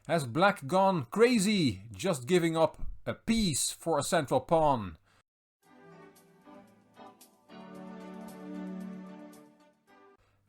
Has black gone crazy, just giving up a piece for a central pawn?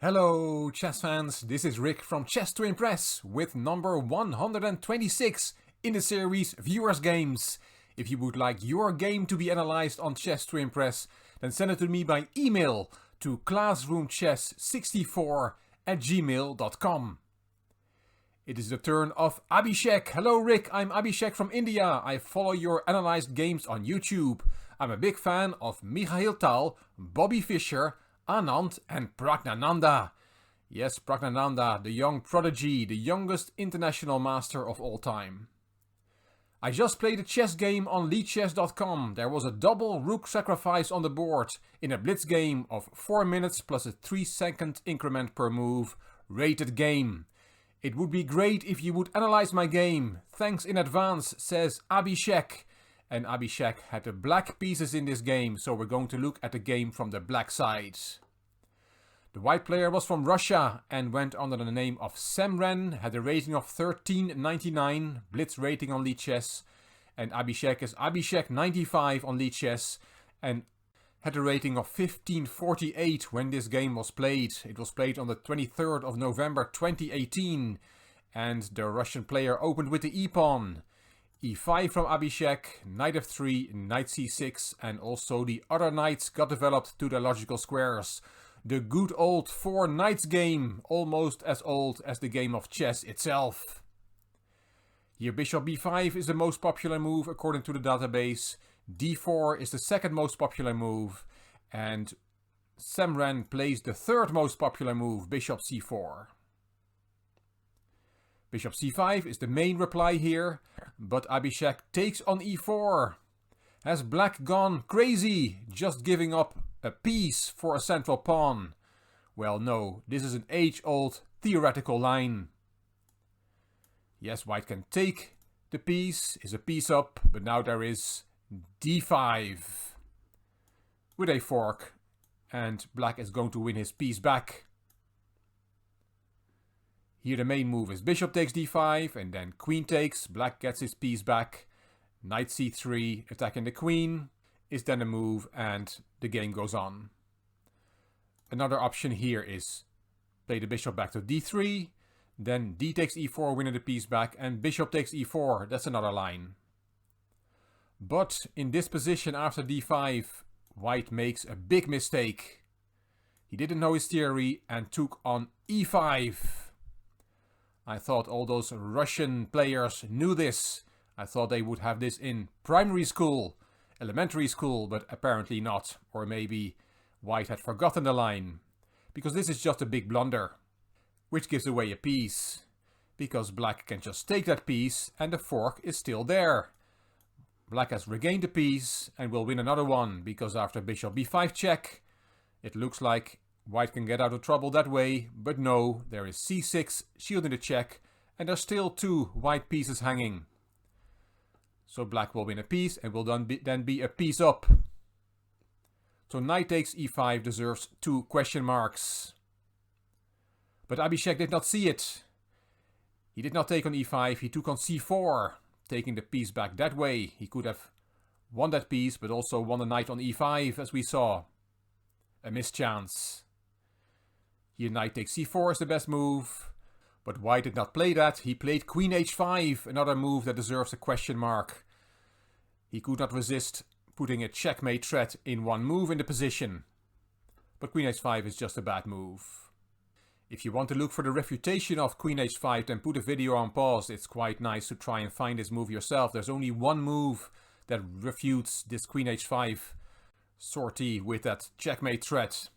Hello chess fans, this is Rick from Chess to Impress with number 126 in the series Viewers Games. If you would like your game to be analyzed on Chess to Impress, then send it to me by email to classroomchess64@gmail.com. It is the turn of Abhishek. Hello Rick, I'm Abhishek from India. I follow your analyzed games on YouTube. I'm a big fan of Mikhail Tal, Bobby Fischer, Anand and Pragnananda. Yes, Pragnananda, the young prodigy, the youngest international master of all time. I just played a chess game on leadchess.com. There was a double rook sacrifice on the board in a blitz game of 4 minutes plus a 3-second increment per move, rated game. It would be great if you would analyze my game. Thanks in advance, says Abhishek. And Abhishek had the black pieces in this game, so we're going to look at the game from the black side. The white player was from Russia and went under the name of Semren, had a rating of 1399, blitz rating on Leadchess, and Abhishek is Abhishek95 on Leadchess, and had a rating of 1548 when this game was played. It was played on the 23rd of November 2018, and the Russian player opened with the e-pawn. e5 from Abhishek, knight f3, knight c6, and also the other knights got developed to their logical squares. The good old 4 knights game, almost as old as the game of chess itself. Here bishop b5 is the most popular move according to the database, d4 is the second most popular move, and Semren plays the third most popular move, bishop c4. Bishop c5 is the main reply here, but Abhishek takes on e4. Has black gone crazy, just giving up a piece for a central pawn? Well, no, this is an age-old theoretical line. Yes, white can take the piece, is a piece up, but now there is d5 with a fork, and black is going to win his piece back. Here the main move is bishop takes d5 and then queen takes, black gets his piece back, knight c3 attacking the queen is then a move and the game goes on. Another option here is play the bishop back to d3, then d takes e4 winning the piece back, and bishop takes e4, that's another line. But in this position after d5, white makes a big mistake. He didn't know his theory and took on e5. I thought all those Russian players knew this. I thought they would have this in primary school, elementary school, but apparently not. Or maybe white had forgotten the line. Because this is just a big blunder, which gives away a piece. Because black can just take that piece and the fork is still there. Black has regained the piece and will win another one, because after bishop b5 check, it looks like white can get out of trouble that way, but no, there is c6 shielding the check, and there's still 2 white pieces hanging. So black will win a piece and will then be a piece up. So knight takes e5 deserves 2 question marks. But Abhishek did not see it. He did not take on e5, he took on c4, taking the piece back that way. He could have won that piece, but also won the knight on e5, as we saw. A mischance. Here knight takes c4 is the best move, but white did not play that. He played queen h5, another move that deserves a question mark. He could not resist putting a checkmate threat in one move in the position. But queen h5 is just a bad move. If you want to look for the refutation of queen h5, then put the video on pause. It's quite nice to try and find this move yourself. There's only one move that refutes this queen h5 sortie with that checkmate threat.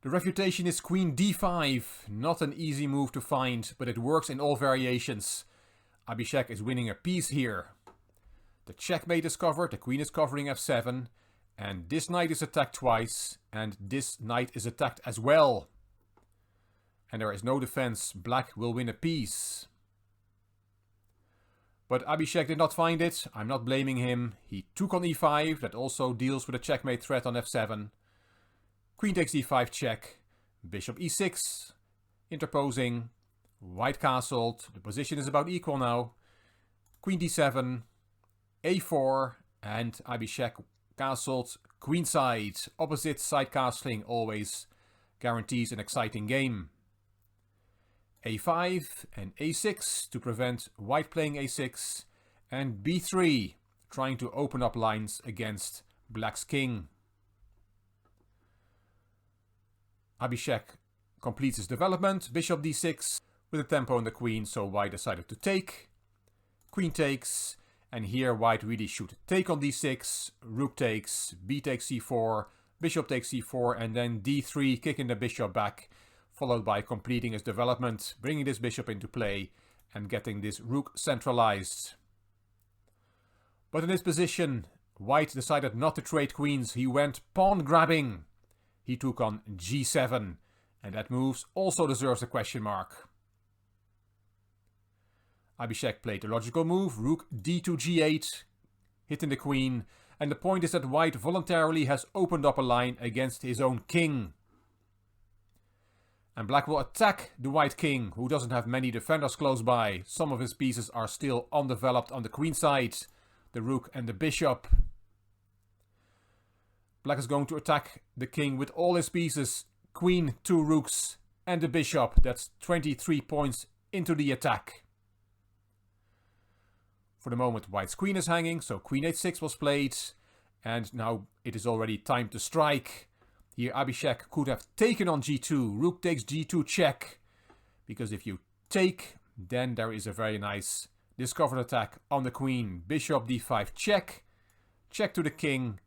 The refutation is queen d5, not an easy move to find, but it works in all variations. Abhishek is winning a piece here. The checkmate is covered, the queen is covering f7, and this knight is attacked twice, and this knight is attacked as well. And there is no defense, black will win a piece. But Abhishek did not find it, I'm not blaming him. He took on e5, that also deals with a checkmate threat on f7. Queen takes e5 check, bishop e6, interposing, White castled. The position is about equal now. Queen d7, a4, and Abhishek castled queenside. Opposite side castling always guarantees an exciting game. a5 and a6 to prevent white playing a6, and b3 trying to open up lines against black's king. Abhishek completes his development. Bishop d6 with a tempo on the queen, so white decided to take. Queen takes, and here white really should take on d6. Rook takes, b takes c4, bishop takes c4, and then d3, kicking the bishop back, followed by completing his development, bringing this bishop into play and getting this rook centralized. But in this position, white decided not to trade queens. He went pawn grabbing. He took on g7, and that move also deserves a question mark. Abhishek played the logical move, rook d to g8, hitting the queen, and the point is that white voluntarily has opened up a line against his own king. And black will attack the white king, who doesn't have many defenders close by. Some of his pieces are still undeveloped on the queen side, the rook and the bishop. Black is going to attack the king with all his pieces, queen, 2 rooks, and the bishop. That's 23 points into the attack. For the moment, white's queen is hanging, so queen h6 was played, and now it is already time to strike. Here Abhishek could have taken on g2, rook takes g2 check, because if you take, then there is a very nice discovered attack on the queen. Bishop d5 check, check to the king,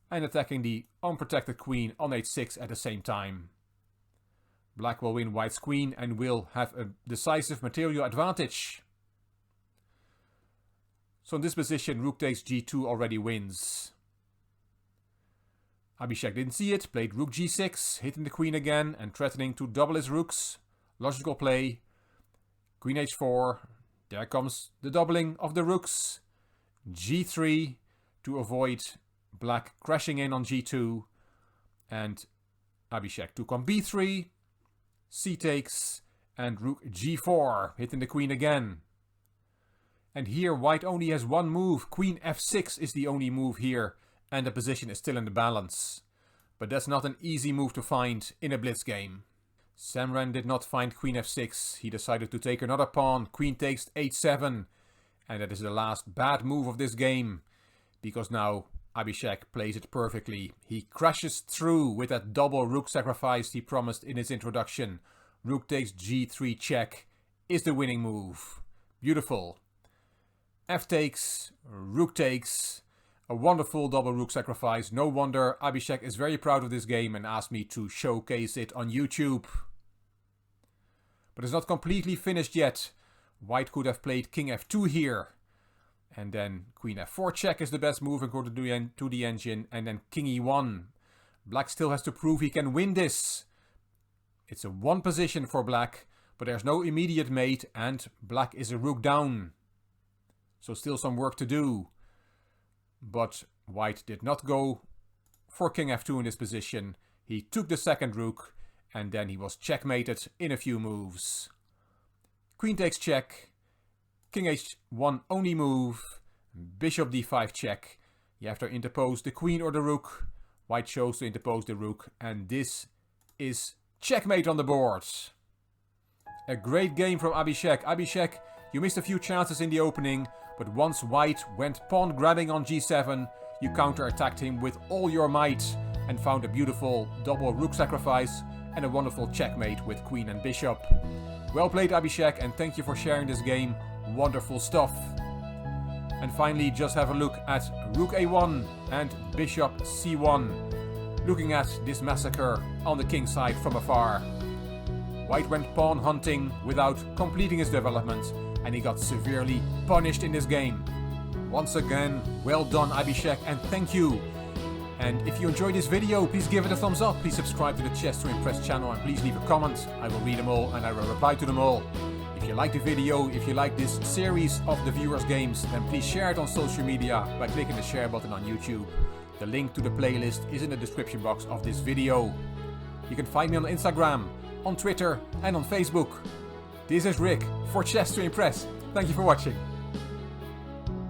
and attacking the unprotected queen on h6 at the same time. Black will win white's queen and will have a decisive material advantage. So in this position, rook takes g2 already wins. Abhishek didn't see it, played rook g6, hitting the queen again and threatening to double his rooks. Logical play. Queen h4. There comes the doubling of the rooks. g3 to avoid black crashing in on g2. And Abhishek took on b3. C takes. And rook g4, hitting the queen again. And here white only has one move. Queen f6 is the only move here. And the position is still in the balance. But that's not an easy move to find in a blitz game. Samran did not find queen f6. He decided to take another pawn. Queen takes h7. And that is the last bad move of this game. Because now Abhishek plays it perfectly. He crashes through with that double rook sacrifice he promised in his introduction. Rook takes g3 check is the winning move. Beautiful. F takes, rook takes. A wonderful double rook sacrifice. No wonder Abhishek is very proud of this game and asked me to showcase it on YouTube. But it's not completely finished yet. White could have played king f2 here. And then queen f4 check is the best move according to the engine. And then king e1. Black still has to prove he can win this. It's a 1 position for black, but there's no immediate mate and black is a rook down. So still some work to do. But white did not go for king f2 in this position. He took the second rook and then he was checkmated in a few moves. Queen takes check. King h1 only move. Bishop d5 check. You have to interpose the queen or the rook. White chose to interpose the rook and this is checkmate on the board. A great game from Abhishek. Abhishek, you missed a few chances in the opening. But once white went pawn grabbing on g7, you counter-attacked him with all your might and found a beautiful double rook sacrifice and a wonderful checkmate with queen and bishop. Well played Abhishek and thank you for sharing this game. Wonderful stuff. And finally just have a look at rook a1 and bishop c1. Looking at this massacre on the king side from afar. White went pawn hunting without completing his development. And he got severely punished in this game. Once again, well done Abhishek and thank you. And if you enjoyed this video, please give it a thumbs up. Please subscribe to the Chess to Impress channel and please leave a comment. I will read them all and I will reply to them all. If you like the video, if you like this series of the viewers' games, then please share it on social media by clicking the share button on YouTube. The link to the playlist is in the description box of this video. You can find me on Instagram, on Twitter and on Facebook. This is Rick for Chess to Impress. Thank you for watching.